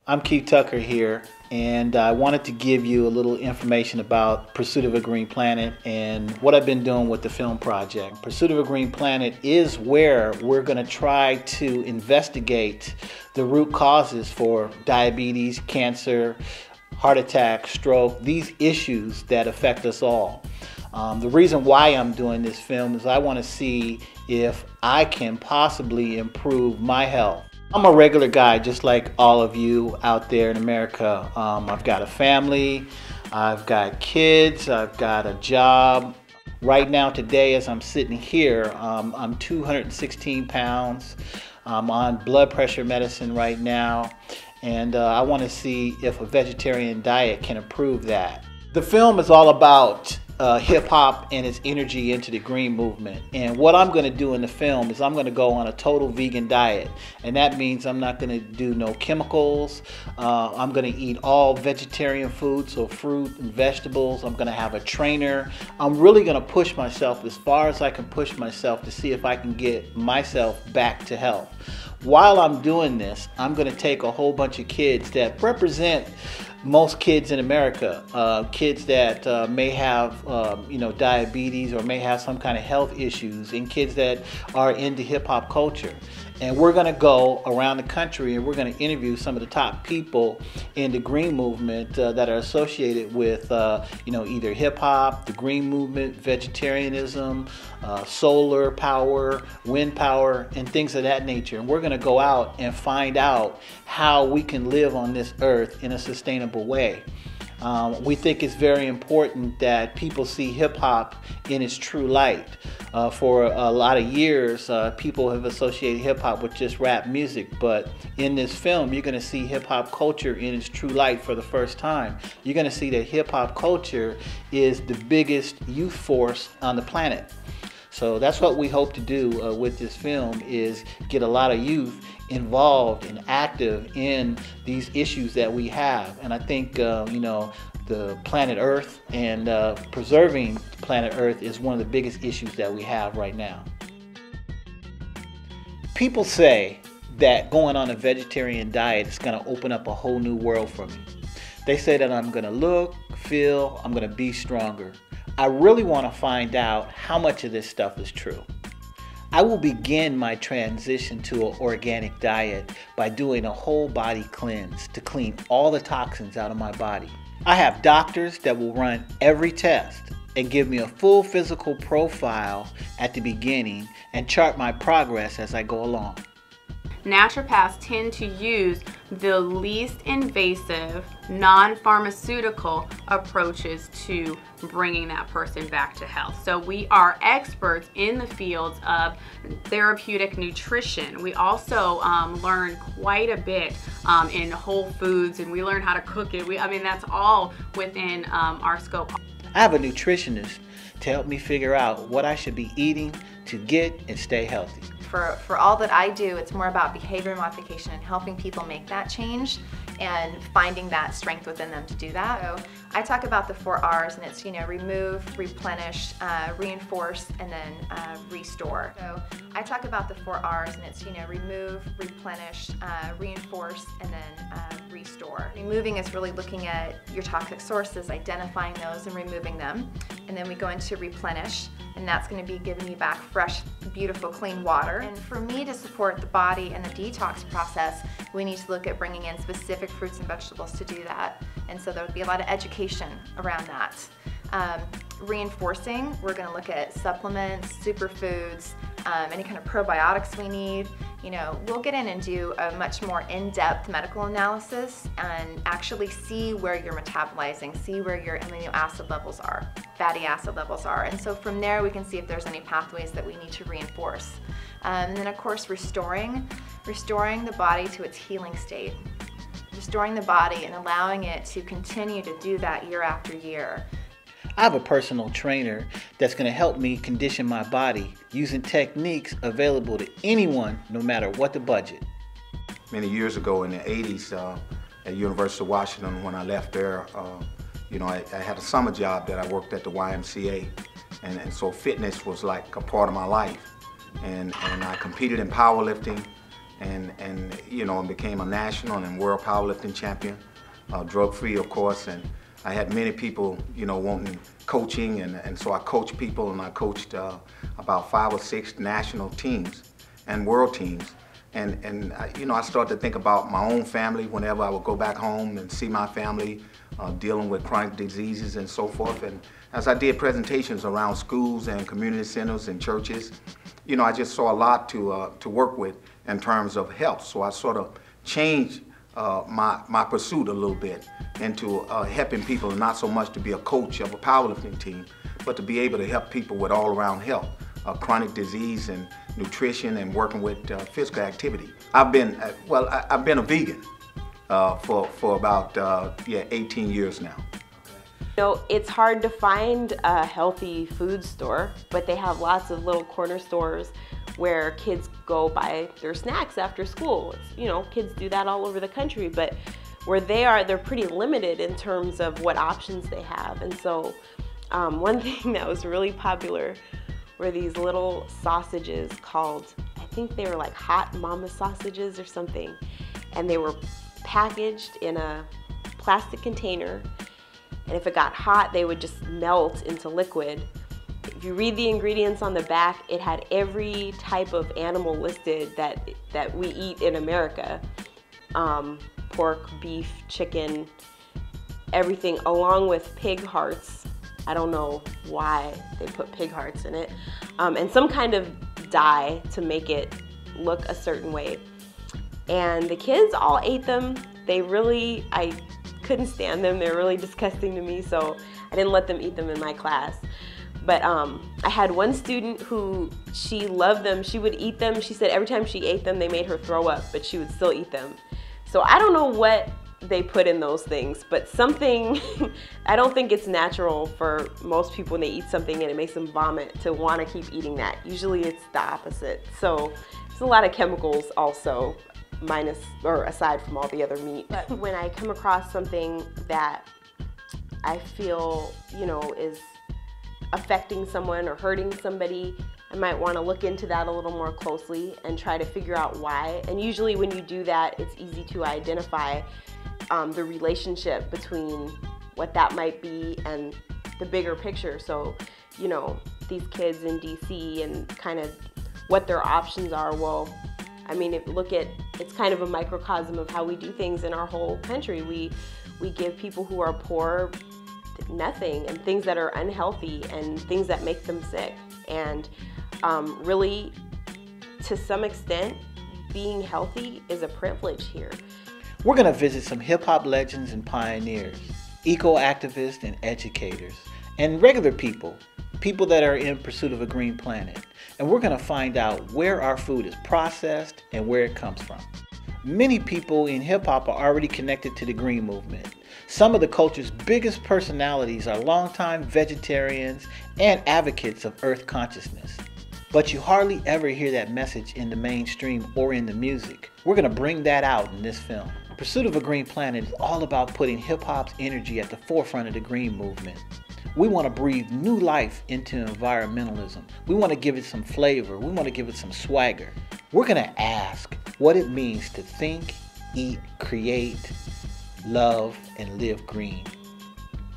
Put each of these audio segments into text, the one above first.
I'm Keith Tucker here, and I wanted to give you a little information about Pursuit of a Green Planet and what I've been doing with the film project. Pursuit of a Green Planet is where we're going to try to investigate the root causes for diabetes, cancer, heart attack, stroke, these issues that affect us all. The reason why I'm doing this film is I want to see if I can possibly improve my health. I'm a regular guy just like all of you out there in America. I've got a family, I've got kids, I've got a job. Right now today as I'm sitting here, I'm 216 pounds. I'm on blood pressure medicine right now, and I want to see if a vegetarian diet can improve that. The film is all about hip-hop and its energy into the green movement, and what I'm going to do in the film is I'm going to go on a total vegan diet, and that means I'm not going to do no chemicals. I'm going to eat all vegetarian food, so fruit and vegetables. I'm going to have a trainer. I'm really going to push myself as far as I can push myself to see if I can get myself back to health. While I'm doing this, I'm going to take a whole bunch of kids that represent most kids in America, kids that may have diabetes or may have some kind of health issues, and kids that are into hip-hop culture. And we're going to go around the country and we're going to interview some of the top people in the green movement that are associated with either hip-hop, the green movement, vegetarianism, solar power, wind power, and things of that nature. And we're going to go out and find out how we can live on this earth in a sustainable way. We think it's very important that people see hip-hop in its true light. For a lot of years, people have associated hip-hop with just rap music, but in this film, you're going to see hip-hop culture in its true light for the first time. You're going to see that hip-hop culture is the biggest youth force on the planet. So that's what we hope to do with this film, is get a lot of youth involved and active in these issues that we have. And I think the planet Earth and preserving planet Earth is one of the biggest issues that we have right now. People say that going on a vegetarian diet is going to open up a whole new world for me. They say that I'm going to look, feel, I'm going to be stronger. I really want to find out how much of this stuff is true. I will begin my transition to an organic diet by doing a whole body cleanse to clean all the toxins out of my body. I have doctors that will run every test and give me a full physical profile at the beginning and chart my progress as I go along. Naturopaths tend to use the least invasive, non-pharmaceutical approaches to bringing that person back to health. So we are experts in the fields of therapeutic nutrition. We also learn quite a bit in whole foods, and we learn how to cook it. That's all within our scope. I have a nutritionist to help me figure out what I should be eating to get and stay healthy. For all that I do, it's more about behavior modification and helping people make that change and finding that strength within them to do that. So I talk about the 4 R's, and it's remove, replenish, reinforce, and then restore. So I talk about the 4 R's, and it's remove, replenish, reinforce, and then restore. Removing is really looking at your toxic sources, identifying those and removing them, and then we go into replenish, and that's going to be giving you back fresh, beautiful, clean water. And for me to support the body and the detox process, we need to look at bringing in specific fruits and vegetables to do that. And so there would be a lot of education around that. Reinforcing, we're going to look at supplements, superfoods, any kind of probiotics we need. We'll get in and do a much more in-depth medical analysis and actually see where you're metabolizing, see where your amino acid levels are, fatty acid levels are. And so from there we can see if there's any pathways that we need to reinforce. And then of course restoring the body to its healing state. Restoring the body and allowing it to continue to do that year after year. I have a personal trainer that's going to help me condition my body using techniques available to anyone, no matter what the budget. Many years ago in the 80s at University of Washington, when I left there, I had a summer job that I worked at the YMCA, and so fitness was like a part of my life. And I competed in powerlifting, and you know, and became a national and world powerlifting champion, drug-free, of course. And I had many people, you know, wanting coaching, and so I coached people, and I coached about 5 or 6 national teams and world teams. And you know, I started to think about my own family whenever I would go back home and see my family dealing with chronic diseases and so forth. And as I did presentations around schools and community centers and churches, you know, I just saw a lot to work with in terms of health. So I sort of changed my pursuit a little bit into helping people, not so much to be a coach of a powerlifting team, but to be able to help people with all-around health, chronic disease and nutrition, and working with physical activity. I've been I've been a vegan for about 18 years now. You know, it's hard to find a healthy food store, but they have lots of little corner stores where kids go buy their snacks after school. You know, kids do that all over the country, but where they are, they're pretty limited in terms of what options they have. And so one thing that was really popular were these little sausages called, I think they were like hot mama sausages or something. And they were packaged in a plastic container. And if it got hot, they would just melt into liquid. If you read the ingredients on the back, it had every type of animal listed that we eat in America. Pork, beef, chicken, everything, along with pig hearts. I don't know why they put pig hearts in it. And some kind of dye to make it look a certain way. And the kids all ate them. I couldn't stand them. They're really disgusting to me, so I didn't let them eat them in my class. But I had one student who, she loved them. She would eat them. She said every time she ate them, they made her throw up, but she would still eat them. So I don't know what they put in those things, but something, I don't think it's natural for most people when they eat something and it makes them vomit to want to keep eating that. Usually it's the opposite. So there's a lot of chemicals also, aside from all the other meat. But when I come across something that I feel, you know, is affecting someone or hurting somebody, I might want to look into that a little more closely and try to figure out why. And usually when you do that, it's easy to identify the relationship between what that might be and the bigger picture. So, you know, these kids in DC and kind of what their options are. Well, I mean, it's kind of a microcosm of how we do things in our whole country. We give people who are poor nothing, and things that are unhealthy and things that make them sick. And really, to some extent, being healthy is a privilege here. We're going to visit some hip-hop legends and pioneers, eco-activists and educators, and regular people that are in pursuit of a green planet. And we're going to find out where our food is processed and where it comes from. Many people in hip-hop are already connected to the green movement. Some of the culture's biggest personalities are longtime vegetarians and advocates of earth consciousness. But you hardly ever hear that message in the mainstream or in the music. We're going to bring that out in this film. Pursuit of a Green Planet is all about putting hip-hop's energy at the forefront of the green movement. We want to breathe new life into environmentalism. We want to give it some flavor. We want to give it some swagger. We're going to ask what it means to think, eat, create, love, and live green.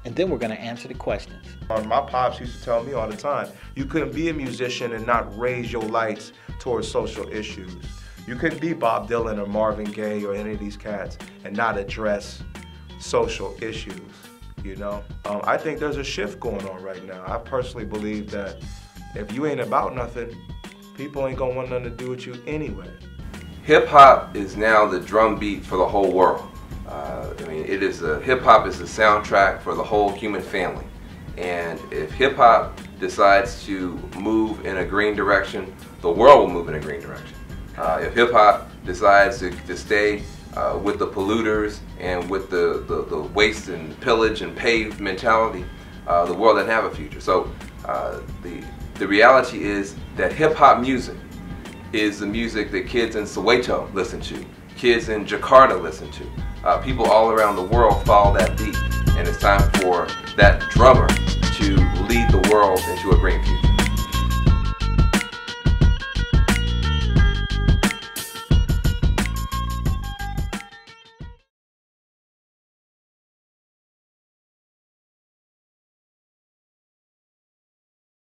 And then we're going to answer the questions. My pops used to tell me all the time, you couldn't be a musician and not raise your lights towards social issues. You couldn't be Bob Dylan or Marvin Gaye or any of these cats and not address social issues, you know? I think there's a shift going on right now. I personally believe that if you ain't about nothing, people ain't gonna want nothing to do with you anyway. Hip-hop is now the drum beat for the whole world. I mean, hip-hop is the soundtrack for the whole human family. And if hip-hop decides to move in a green direction, the world will move in a green direction. If hip-hop decides to stay with the polluters and with the waste and pillage and pay mentality, the world doesn't have a future. So the reality is that hip-hop music is the music that kids in Soweto listen to, kids in Jakarta listen to. People all around the world follow that beat, and it's time for that drummer to lead the world into a green future.